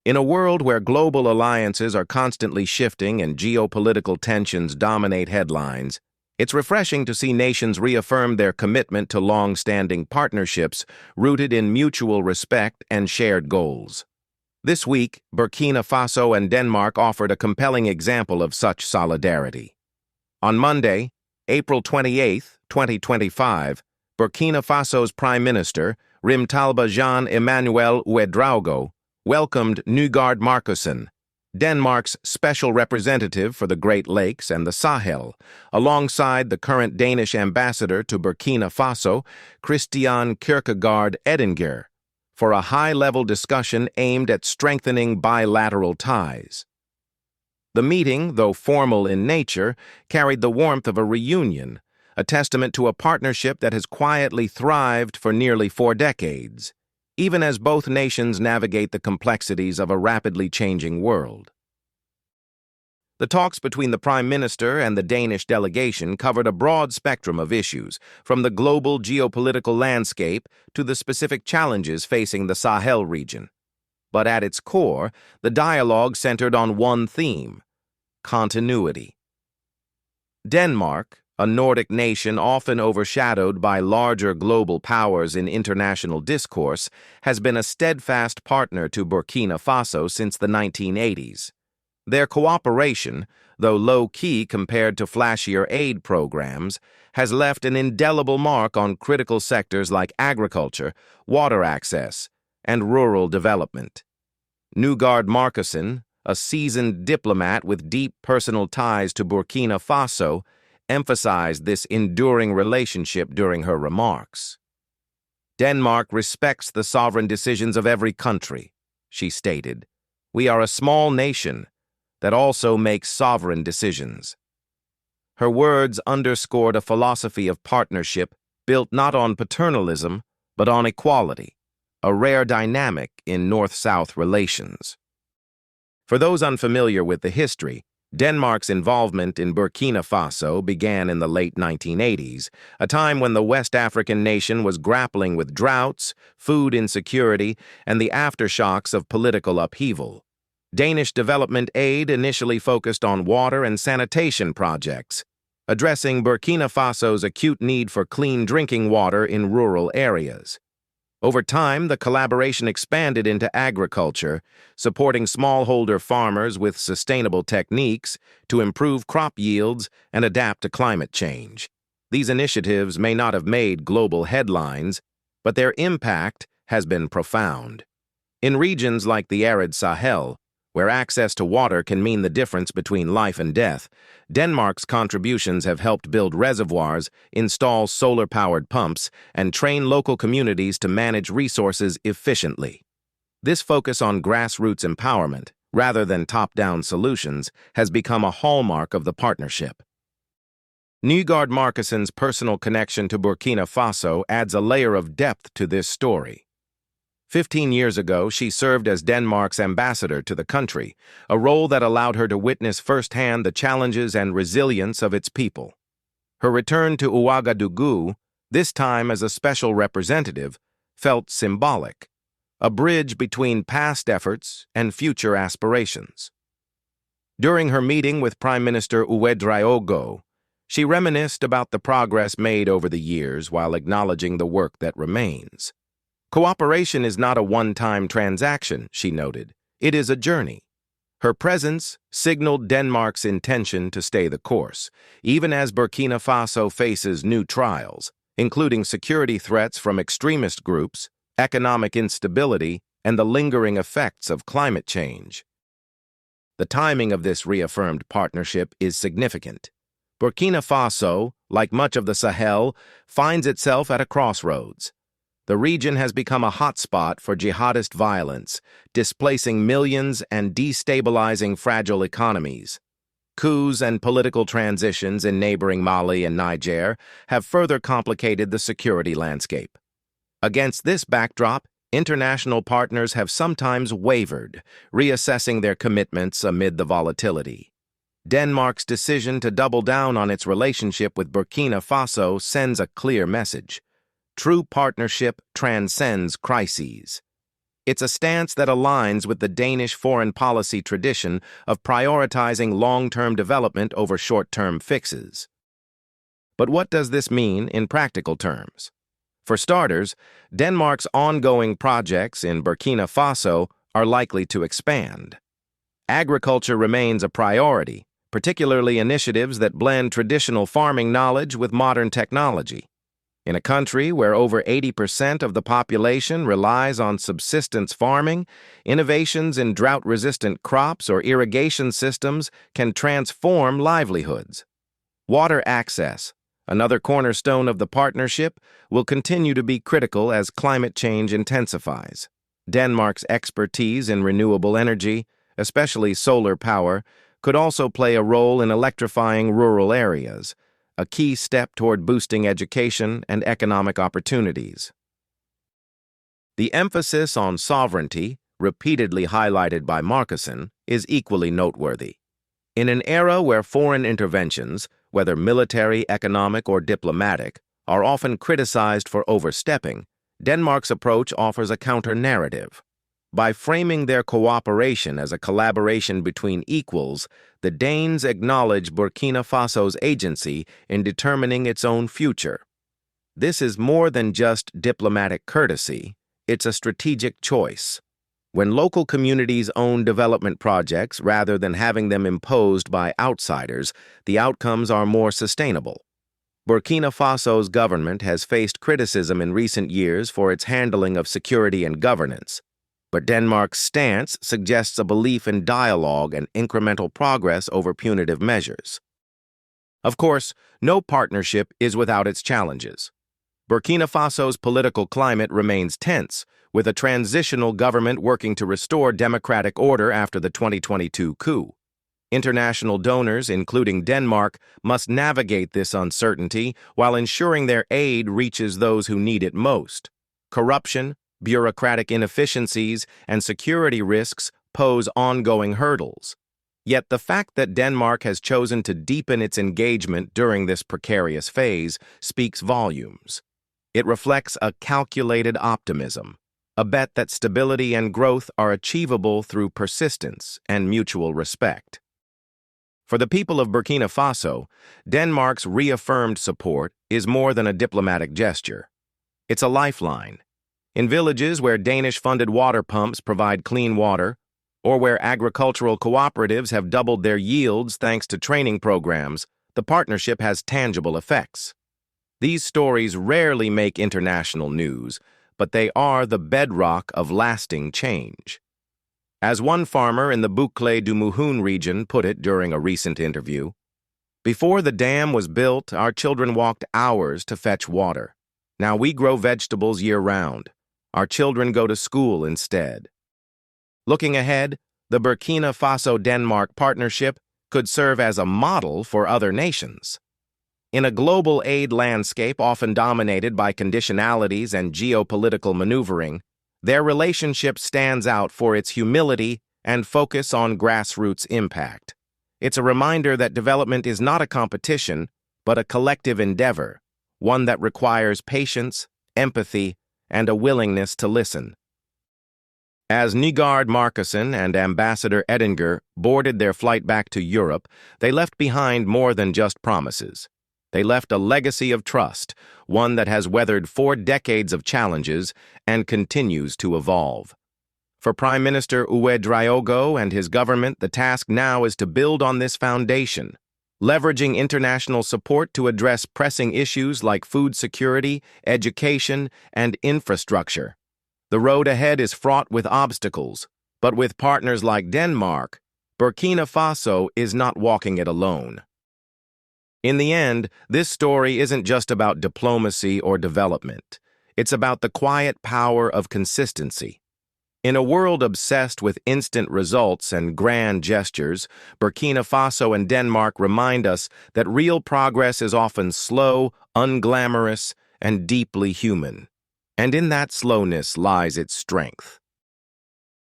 In a world where global alliances are constantly shifting and geopolitical tensions dominate headlines, it's refreshing to see nations reaffirm their commitment to long-standing partnerships rooted in mutual respect and shared goals. This week, Burkina Faso and Denmark offered a compelling example of such solidarity. On Monday, April 28, 2025, Burkina Faso's Prime Minister, Jean-Emmanuel Ouédraogo, welcomed Nygaard Markussen, Denmark's special representative for the Great Lakes and the Sahel, alongside the current Danish ambassador to Burkina Faso, Kristian Edinger, for a high-level discussion aimed at strengthening bilateral ties. The meeting, though formal in nature, carried the warmth of a reunion, a testament to a partnership that has quietly thrived for nearly 4 decades, even as both nations navigate the complexities of a rapidly changing world. The talks between the Prime Minister and the Danish delegation covered a broad spectrum of issues, from the global geopolitical landscape to the specific challenges facing the Sahel region. But at its core, the dialogue centered on one theme: continuity. Denmark, a Nordic nation often overshadowed by larger global powers in international discourse, has been a steadfast partner to Burkina Faso since the 1980s. Their cooperation, though low-key compared to flashier aid programs, has left an indelible mark on critical sectors like agriculture, water access, and rural development. Nygaard Markussen, a seasoned diplomat with deep personal ties to Burkina Faso, emphasized this enduring relationship during her remarks. "Denmark respects the sovereign decisions of every country," she stated. "We are a small nation that also makes sovereign decisions." Her words underscored a philosophy of partnership built not on paternalism, but on equality, a rare dynamic in North-South relations. For those unfamiliar with the history, Denmark's involvement in Burkina Faso began in the late 1980s, a time when the West African nation was grappling with droughts, food insecurity, and the aftershocks of political upheaval. Danish development aid initially focused on water and sanitation projects, addressing Burkina Faso's acute need for clean drinking water in rural areas. Over time, the collaboration expanded into agriculture, supporting smallholder farmers with sustainable techniques to improve crop yields and adapt to climate change. These initiatives may not have made global headlines, but their impact has been profound. In regions like the arid Sahel, where access to water can mean the difference between life and death, Denmark's contributions have helped build reservoirs, install solar-powered pumps, and train local communities to manage resources efficiently. This focus on grassroots empowerment, rather than top-down solutions, has become a hallmark of the partnership. Nygaard Markussen's personal connection to Burkina Faso adds a layer of depth to this story. 15 years ago, she served as Denmark's ambassador to the country, a role that allowed her to witness firsthand the challenges and resilience of its people. Her return to Ouagadougou, this time as a special representative, felt symbolic, a bridge between past efforts and future aspirations. During her meeting with Prime Minister Ouédraogo, she reminisced about the progress made over the years while acknowledging the work that remains. "Cooperation is not a one-time transaction," she noted. "It is a journey." Her presence signaled Denmark's intention to stay the course, even as Burkina Faso faces new trials, including security threats from extremist groups, economic instability, and the lingering effects of climate change. The timing of this reaffirmed partnership is significant. Burkina Faso, like much of the Sahel, finds itself at a crossroads. The region has become a hotspot for jihadist violence, displacing millions and destabilizing fragile economies. Coups and political transitions in neighboring Mali and Niger have further complicated the security landscape. Against this backdrop, international partners have sometimes wavered, reassessing their commitments amid the volatility. Denmark's decision to double down on its relationship with Burkina Faso sends a clear message. True partnership transcends crises. It's a stance that aligns with the Danish foreign policy tradition of prioritizing long-term development over short-term fixes. But what does this mean in practical terms? For starters, Denmark's ongoing projects in Burkina Faso are likely to expand. Agriculture remains a priority, particularly initiatives that blend traditional farming knowledge with modern technology. In a country where over 80% of the population relies on subsistence farming, innovations in drought-resistant crops or irrigation systems can transform livelihoods. Water access, another cornerstone of the partnership, will continue to be critical as climate change intensifies. Denmark's expertise in renewable energy, especially solar power, could also play a role in electrifying rural areas, a key step toward boosting education and economic opportunities. The emphasis on sovereignty, repeatedly highlighted by Markussen, is equally noteworthy. In an era where foreign interventions, whether military, economic, or diplomatic, are often criticized for overstepping, Denmark's approach offers a counter-narrative. By framing their cooperation as a collaboration between equals, the Danes acknowledge Burkina Faso's agency in determining its own future. This is more than just diplomatic courtesy, it's a strategic choice. When local communities own development projects rather than having them imposed by outsiders, the outcomes are more sustainable. Burkina Faso's government has faced criticism in recent years for its handling of security and governance. But Denmark's stance suggests a belief in dialogue and incremental progress over punitive measures. Of course, no partnership is without its challenges. Burkina Faso's political climate remains tense, with a transitional government working to restore democratic order after the 2022 coup. International donors, including Denmark, must navigate this uncertainty while ensuring their aid reaches those who need it most. Corruption, bureaucratic inefficiencies, and security risks pose ongoing hurdles. Yet the fact that Denmark has chosen to deepen its engagement during this precarious phase speaks volumes. It reflects a calculated optimism, a bet that stability and growth are achievable through persistence and mutual respect. For the people of Burkina Faso, Denmark's reaffirmed support is more than a diplomatic gesture. It's a lifeline. In villages where Danish-funded water pumps provide clean water, or where agricultural cooperatives have doubled their yields thanks to training programs, the partnership has tangible effects. These stories rarely make international news, but they are the bedrock of lasting change. As one farmer in the Bouclés du Mouhoun region put it during a recent interview, "Before the dam was built, our children walked hours to fetch water. Now we grow vegetables year-round. Our children go to school instead." Looking ahead, the Burkina Faso-Denmark partnership could serve as a model for other nations. In a global aid landscape often dominated by conditionalities and geopolitical maneuvering, their relationship stands out for its humility and focus on grassroots impact. It's a reminder that development is not a competition, but a collective endeavor, one that requires patience, empathy, and a willingness to listen. As Nygaard Markussen and Ambassador Edinger boarded their flight back to Europe, they left behind more than just promises. They left a legacy of trust, one that has weathered 4 decades of challenges and continues to evolve. For Prime Minister Ouédraogo and his government, the task now is to build on this foundation, leveraging international support to address pressing issues like food security, education, and infrastructure. The road ahead is fraught with obstacles, but with partners like Denmark, Burkina Faso is not walking it alone. In the end, this story isn't just about diplomacy or development. It's about the quiet power of consistency. In a world obsessed with instant results and grand gestures, Burkina Faso and Denmark remind us that real progress is often slow, unglamorous, and deeply human. And in that slowness lies its strength.